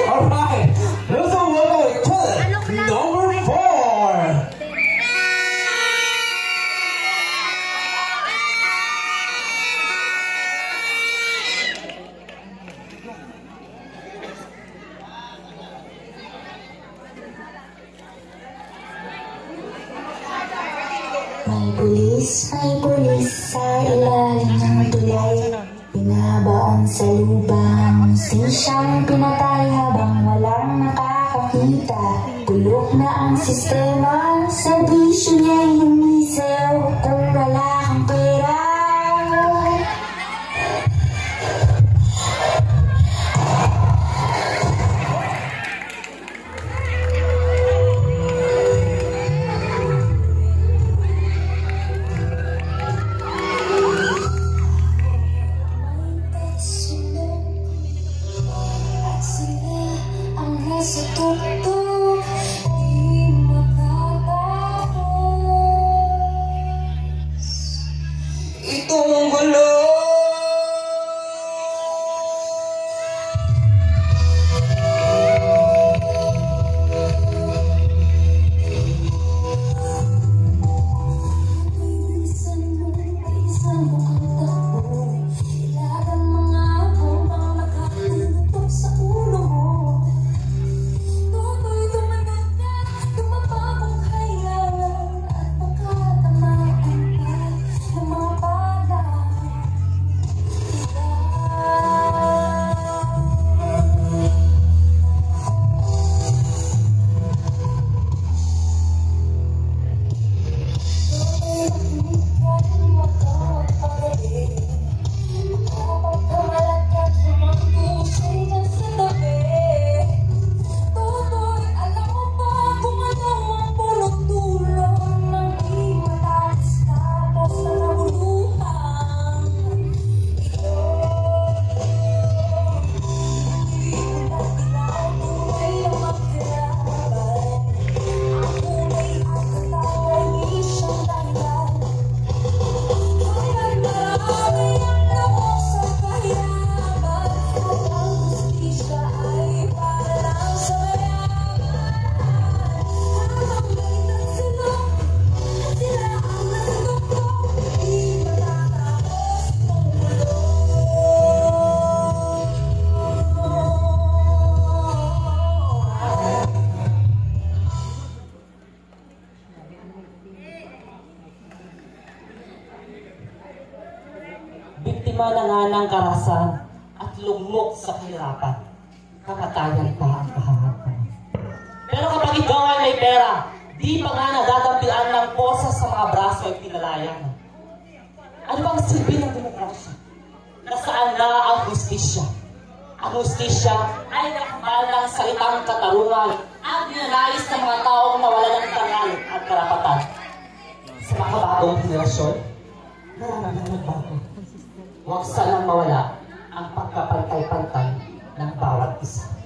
Alright, let's go with number 4. May pulis sa ilalim ng tulay, binabaon sa lubang, siyang pinatay habang walang nakakakita. Bulok na ang sistema, serbisyo niya'y humisaw kung wala kang pera. Sa tuktok, di makatapos itong gulo. Biktima na nga ng karahasan at lugmok sa kahirapan, kamatayan pa ang kahahapan. Pero kapag ikaw ay may pera, di pa nga nadadampian ng posa sa mga braso ay pinalayan. Ano bang silbi ng demokrasya? Nasaan na ang hustisya? Ang hustisya ay nakabal ng salitang katarungan at ninanais ng mga taong nawalan ng tangal at karapatan. Sa makabagong henerasyon, marami na nagbago. Huwag sanang mawala ang pagkapantay-pantay ng bawat isa.